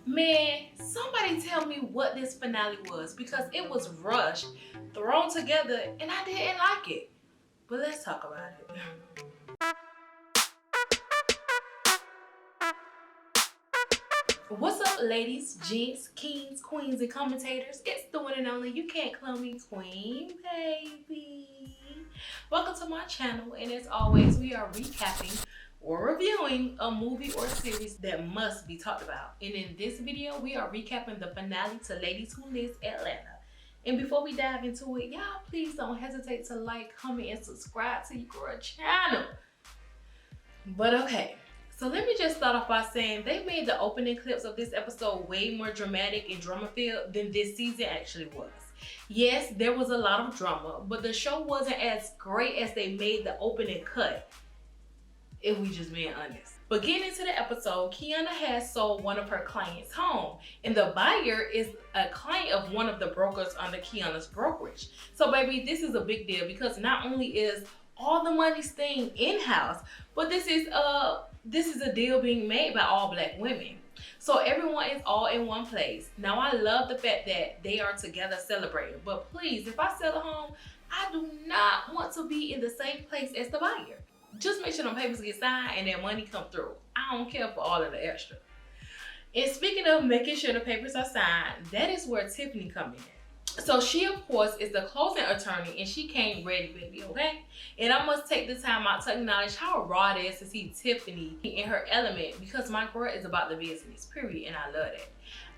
Man, somebody tell me what this finale was because it was rushed, thrown together, and I didn't like it. But let's talk about it. What's up, ladies, gents, kings, queens, and commentators? It's the one and only You Can't Clone Me Queen, baby. Welcome to my channel, and as always, we are recapping or reviewing a movie or series that must be talked about. And in this video, we are recapping the finale to Ladies Who Lives Atlanta. And before we dive into it, y'all please don't hesitate to like, comment, and subscribe to your girl channel. But okay. So let me just start off by saying they made the opening clips of this episode way more dramatic and drama-filled than this season actually was. Yes, there was a lot of drama, but the show wasn't as great as they made the opening cut, if we just being honest. But getting into the episode, Kiana has sold one of her clients' home, and the buyer is a client of one of the brokers under Kiana's brokerage. So baby, this is a big deal because not only is all the money staying in-house, but this is a deal being made by all Black women. So everyone is all in one place. Now I love the fact that they are together celebrating, but please, if I sell a home, I do not want to be in the same place as the buyer. Just make sure them papers get signed and that money come through. I don't care for all of the extra. And speaking of making sure the papers are signed, that is where Tiffany comes in. So she, of course, is the closing attorney, and she came ready, baby, okay? And I must take the time out to acknowledge how raw it is to see Tiffany in her element, because my girl is about the business, period, and I love that.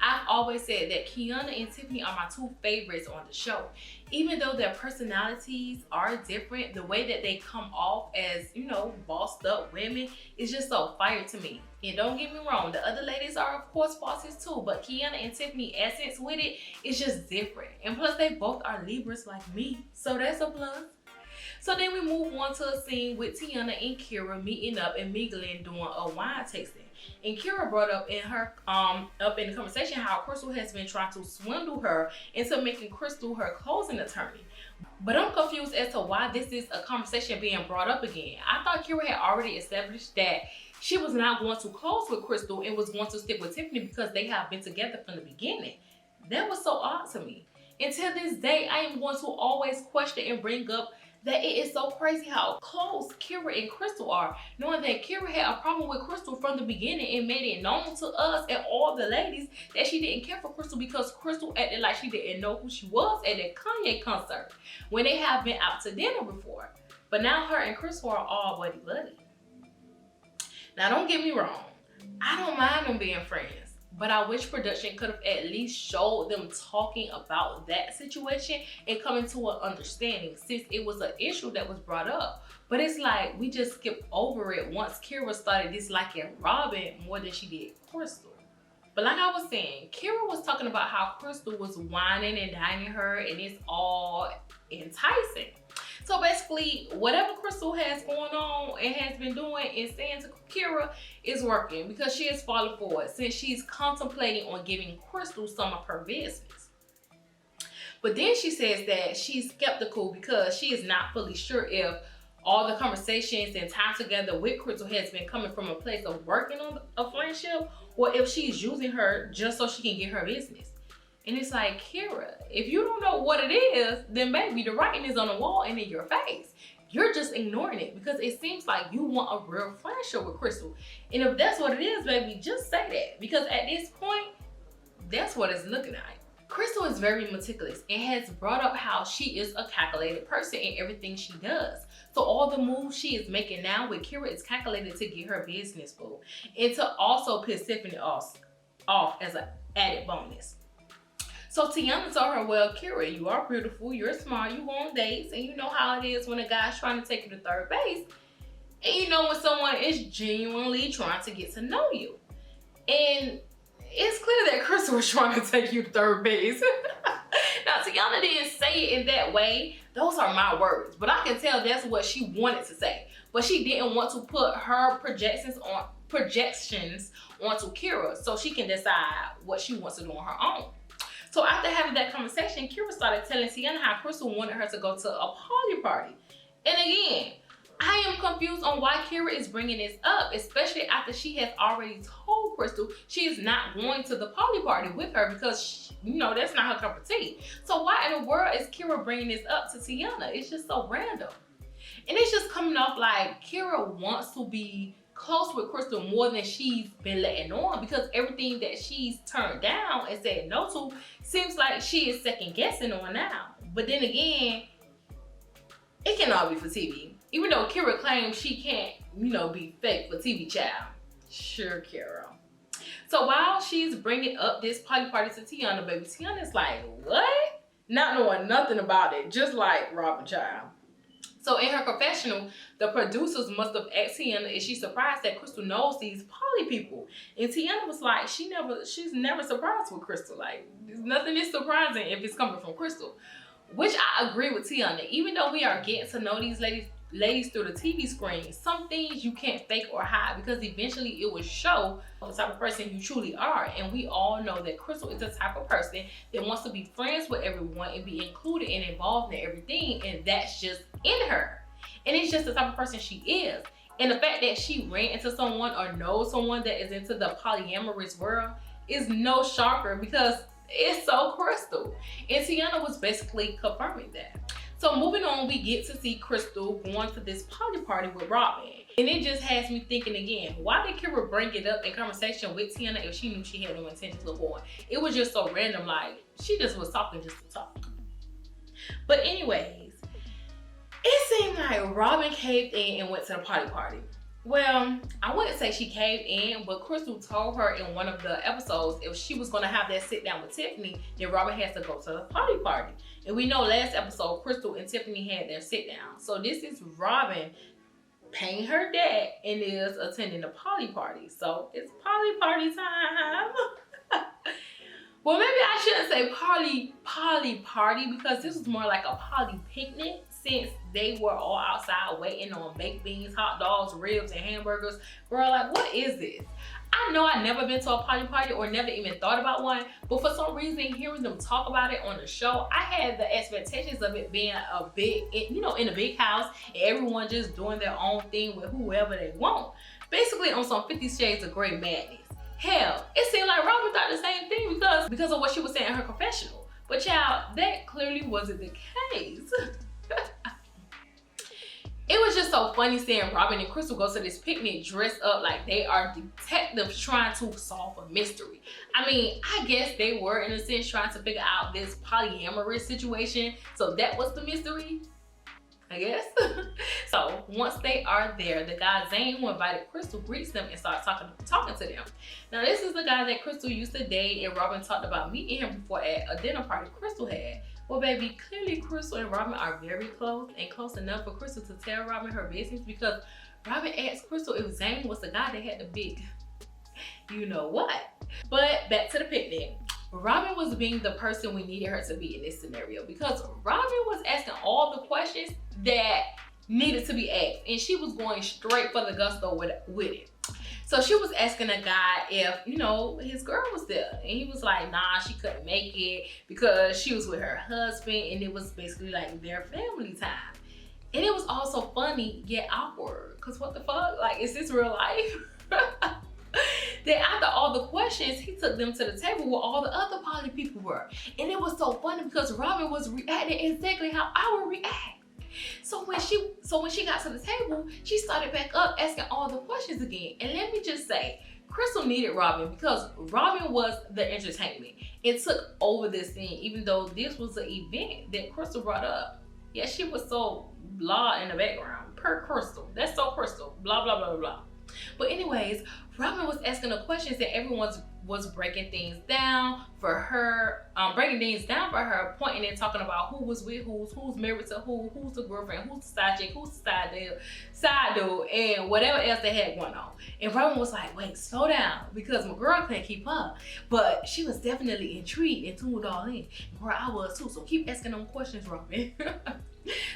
I've always said that Kiana and Tiffany are my two favorites on the show. Even though their personalities are different, the way that they come off as, you know, bossed up women is just so fire to me. And don't get me wrong, the other ladies are of course bosses too, but Kiana and Tiffany essence with it is just different. And plus they both are Libras like me, so that's a plus. So then we move on to a scene with Tiana and Kira meeting up and mingling doing a wine tasting. And Kira brought up in the conversation how Crystal has been trying to swindle her into making Crystal her closing attorney. But I'm confused as to why this is a conversation being brought up again. I thought Kira had already established that she was not going to close with Crystal and was going to stick with Tiffany because they have been together from the beginning. That was so odd to me. Until this day, I am going to always question and bring up that it is so crazy how close Kira and Crystal are, knowing that Kira had a problem with Crystal from the beginning and made it known to us and all the ladies that she didn't care for Crystal because Crystal acted like she didn't know who she was at that Kanye concert when they have been out to dinner before. But now her and Crystal are all buddy-buddy. Now don't get me wrong, I don't mind them being friends, but I wish production could have at least showed them talking about that situation and coming to an understanding since it was an issue that was brought up. But it's like we just skipped over it once Kira started disliking Robin more than she did Crystal. But like I was saying, Kira was talking about how Crystal was whining and dining her and it's all enticing. So basically, whatever Crystal has going on and has been doing and saying to Kira is working because she is falling for it since she's contemplating on giving Crystal some of her business. But then she says that she's skeptical because she is not fully sure if all the conversations and time together with Crystal has been coming from a place of working on a friendship or if she's using her just so she can get her business. And it's like, Kira, if you don't know what it is, then baby, the writing is on the wall and in your face. You're just ignoring it because it seems like you want a real friendship with Crystal. And if that's what it is, baby, just say that. Because at this point, that's what it's looking like. Crystal is very meticulous and has brought up how she is a calculated person in everything she does. So all the moves she is making now with Kira is calculated to get her business full and to also piss Tiffany off as an added bonus. So Tiana told her, well, Kira, you are beautiful, you're smart, you go on dates, and you know how it is when a guy's trying to take you to third base. And you know when someone is genuinely trying to get to know you. And it's clear that Crystal was trying to take you to third base. Now, Tiana didn't say it in that way. Those are my words. But I can tell that's what she wanted to say. But she didn't want to put her projections onto Kira so she can decide what she wants to do on her own. So after having that conversation, Kira started telling Tiana how Crystal wanted her to go to a party. And again, I am confused on why Kira is bringing this up, especially after she has already told Crystal she is not going to the poly party with her because, you know, that's not her cup of tea. So why in the world is Kira bringing this up to Tiana? It's just so random. And it's just coming off like Kira wants to be close with Crystal more than she's been letting on, because everything that she's turned down and said no to seems like she is second guessing on now. But then again, it can all be for TV. Even though Kira claims she can't, you know, be fake for TV, child. Sure, Kira. So while she's bringing up this poly party to Tiana, baby, Tiana's like, what? Not knowing nothing about it, just like Robin, child. So in her confessional, the producers must have asked Tiana if she's surprised that Crystal knows these poly people. And Tiana was like, she's never surprised with Crystal. Like, nothing is surprising if it's coming from Crystal. Which I agree with Tiana. Even though we are getting to know these ladies through the TV screen, some things you can't fake or hide, because eventually it will show the type of person you truly are. And we all know that Crystal is the type of person that wants to be friends with everyone and be included and involved in everything, and that's just in her. And it's just the type of person she is. And the fact that she ran into someone or knows someone that is into the polyamorous world is no shocker, because it's so Crystal. And Tiana was basically confirming that. So moving on, we get to see Crystal going to this poly party with Robin. And it just has me thinking again, why did Kira bring it up in conversation with Tiana if she knew she had no intention of going? It was just so random, like she just was talking just to talk. But anyways, it seemed like Robin caved in and went to the party. Well, I wouldn't say she caved in, but Crystal told her in one of the episodes if she was gonna have that sit down with Tiffany, then Robin has to go to the party. And we know last episode, Crystal and Tiffany had their sit down. So this is Robin paying her debt and is attending the poly party. So it's poly party time. Well, maybe I shouldn't say poly party, because this was more like a poly picnic, since they were all outside waiting on baked beans, hot dogs, ribs, and hamburgers. Girl, like, what is this? I know I've never been to a poly party or never even thought about one, but for some reason, hearing them talk about it on the show, I had the expectations of it being a big, you know, in a big house, and everyone just doing their own thing with whoever they want. Basically on some 50 Shades of Grey madness. Hell, it seemed like Robin thought the same thing because of what she was saying in her confessional. But child, that clearly wasn't the case. It was just so funny seeing Robin and Crystal go to this picnic dressed up like they are detectives trying to solve a mystery. I mean, I guess they were in a sense trying to figure out this polyamorous situation, so that was the mystery, I guess. So once they are there, the guy Zane, who invited Crystal, greets them and starts talking to them. Now this is the guy that Crystal used to date, and Robin talked about meeting him before at a dinner party Crystal had. Well, baby, clearly Crystal and Robin are very close, and close enough for Crystal to tell Robin her business, because Robin asked Crystal if Zane was the guy that had the big you know what. But back to the picnic. Robin was being the person we needed her to be in this scenario, because Robin was asking all the questions that needed to be asked, and she was going straight for the gusto with it. So she was asking a guy if, you know, his girl was there, and he was like, nah, she couldn't make it because she was with her husband, and it was basically like their family time. And it was also funny yet awkward, because what the fuck, like, is this real life? Then after all the questions, he took them to the table where all the other poly people were. And it was so funny because Robin was reacting exactly how I would react. So when she got to the table, she started back up asking all the questions again. And let me just say, Crystal needed Robin because Robin was the entertainment. It took over this scene, even though this was an event that Crystal brought up. Yeah, she was so blah in the background. Per Crystal. That's so Crystal. Blah, blah, blah, blah. But anyways, Robin was asking the questions and everyone was breaking things down for her, pointing and talking about who was with who's married to who's the girlfriend, who's the side chick, who's the side dude, and whatever else they had going on. And Robin was like, wait, slow down, because my girl couldn't keep up. But she was definitely intrigued and tuned all in. Girl, I was too, so keep asking them questions, Robin.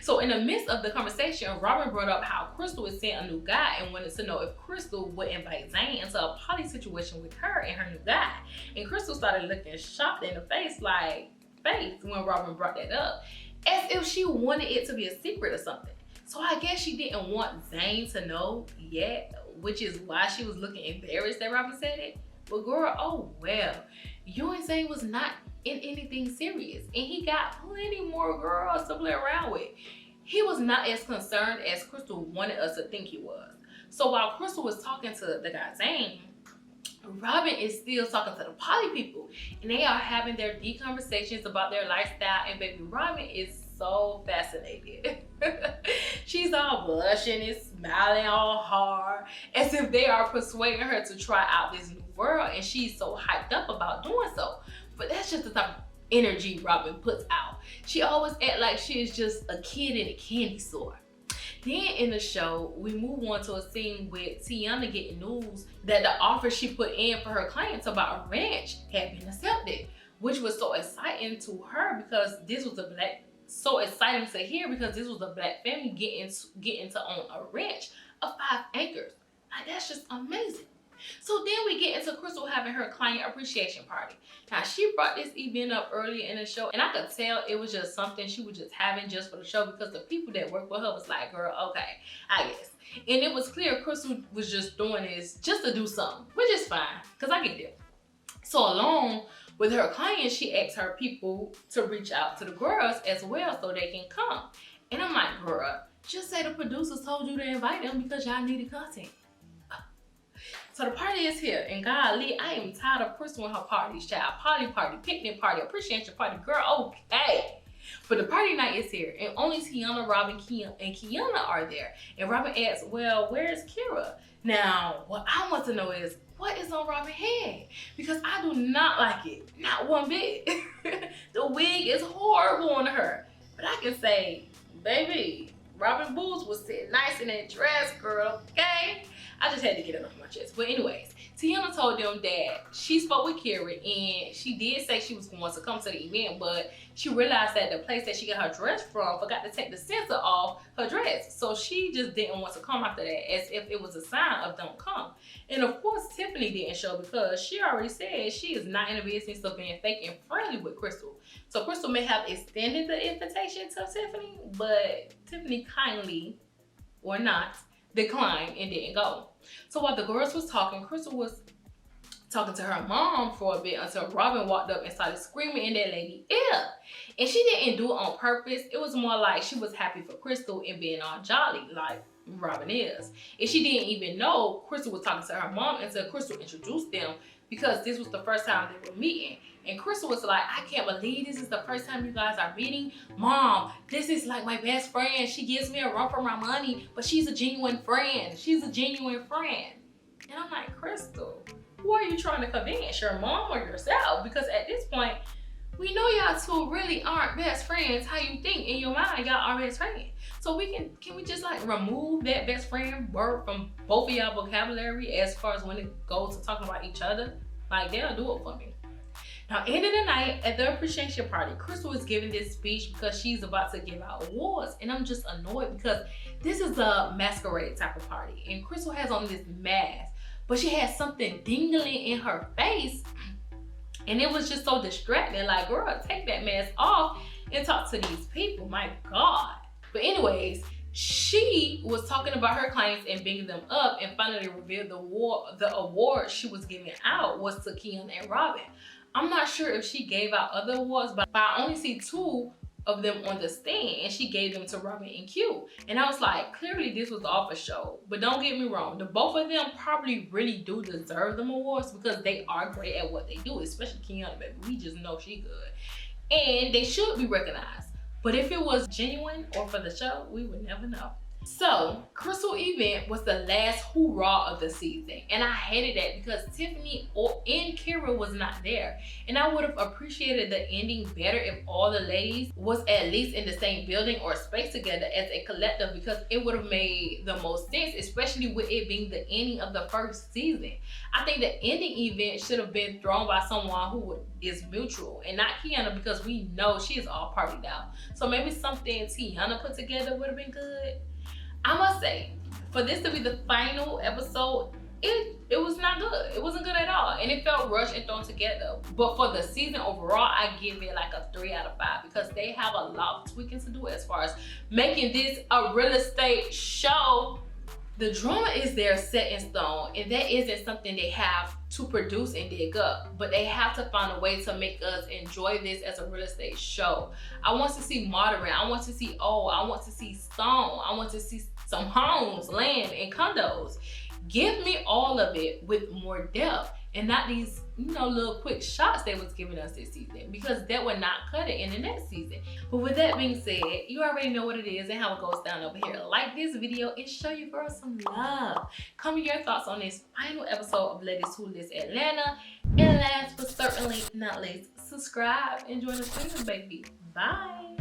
So in the midst of the conversation, Robin brought up how Crystal is seeing a new guy and wanted to know if Crystal would invite Zane into a poly situation with her and her new guy. And Crystal started looking shocked in the face when Robin brought that up, as if she wanted it to be a secret or something. So I guess she didn't want Zayn to know yet, which is why she was looking embarrassed that Robin said it. But girl, oh well. You and Zayn was not in anything serious, and he got plenty more girls to play around with. He was not as concerned as Crystal wanted us to think he was. So while Crystal was talking to the guy Zayn, Robin is still talking to the poly people, and they are having their deep conversations about their lifestyle, and baby Robin is so fascinated. She's all blushing and smiling all hard as if they are persuading her to try out this new world, and she's so hyped up about doing so. But that's just the type of energy Robin puts out. She always act like she is just a kid in a candy store. Then in the show, we move on to a scene with Tiana getting news that the offer she put in for her clients about a ranch had been accepted, which was so exciting to her because this was so exciting to hear because this was a black family getting to own a ranch of 5 acres. Like, that's just amazing. So then we get into Crystal having her client appreciation party. Now, she brought this event up earlier in the show, and I could tell it was just something she was just having just for the show because the people that work with her was like, girl, okay, I guess. And it was clear Crystal was just doing this just to do something, which is fine, because I get it. So along with her clients, she asked her people to reach out to the girls as well so they can come. And I'm like, girl, just say the producers told you to invite them because y'all needed content. So the party is here, and golly, I am tired of Crystal and her parties, child. Party, picnic party, appreciation party, girl, okay. But the party night is here, and only Tiana, Robin, and Kiana are there. And Robin asks, well, where's Kira? Now, what I want to know is, what is on Robin's head? Because I do not like it, not one bit. The wig is horrible on her. But I can say, baby, Robin Boots was sitting nice in that dress, girl, okay? I just had to get it off my chest. But anyways, Tiana told them that she spoke with Kira and she did say she was going to come to the event, but she realized that the place that she got her dress from forgot to take the censor off her dress. So she just didn't want to come after that, as if it was a sign of don't come. And of course, Tiffany didn't show because she already said she is not in the business of being fake and friendly with Crystal. So Crystal may have extended the invitation to Tiffany, but Tiffany kindly, or not, declined and didn't go. So while the girls was talking, Crystal was talking to her mom for a bit until Robin walked up and started screaming in that lady's ear. And she didn't do it on purpose. It was more like she was happy for Crystal and being all jolly like Robin is. And she didn't even know Crystal was talking to her mom until Crystal introduced them because this was the first time they were meeting. And Crystal was like, I can't believe this is the first time you guys are meeting. Mom, this is like my best friend. She gives me a run for my money, but she's a genuine friend. She's a genuine friend. And I'm like, Crystal, who are you trying to convince, your mom or yourself? Because at this point, we know y'all two really aren't best friends how you think in your mind y'all are best friends. So can we just like remove that best friend word from both of y'all vocabulary as far as when it goes to talking about each other? Like, they'll do it for me. Now, end of the night at the appreciation party, Crystal is giving this speech because she's about to give out awards, and I'm just annoyed because this is a masquerade type of party, and Crystal has on this mask, but she has something dingling in her face, and it was just so distracting. Like, girl, take that mask off and talk to these people. My God. But anyways, she was talking about her clients and bigging them up, and finally revealed the award she was giving out was to Kiana and Robin. I'm not sure if she gave out other awards, but I only see 2 of them on the stand, and she gave them to Robin and Q. And I was like, clearly this was off a show. But don't get me wrong, the both of them probably really do deserve them awards because they are great at what they do, especially Kiana, baby. We just know she good. And they should be recognized. But if it was genuine or for the show, we would never know. So, Crystal event was the last hoorah of the season, and I hated that because Tiffany and Kira was not there, and I would have appreciated the ending better if all the ladies was at least in the same building or space together as a collective, because it would have made the most sense, especially with it being the ending of the first season. I think the ending event should have been thrown by someone who is mutual and not Kiana, because we know she is all partied out. So maybe something Tiana put together would have been good. I must say, for this to be the final episode it was not good. It wasn't good at all, and it felt rushed and thrown together. But for the season overall, I give it like a 3 out of 5 because they have a lot of tweaking to do as far as making this a real estate show. The drama is there set in stone, and that isn't something they have to produce and dig up, but they have to find a way to make us enjoy this as a real estate show. I want to see modern, I want to see old, I want to see stone, I want to see some homes, land, and condos. Give me all of it with more depth and not these, you know, little quick shots they was giving us this season, because that would not cut it in the next season. But with that being said, you already know what it is and how it goes down over here. Like this video and show your girl some love. Comment your thoughts on this final episode of Ladies Who Lives Atlanta. And last but certainly not least, subscribe and join the Queens, baby. Bye.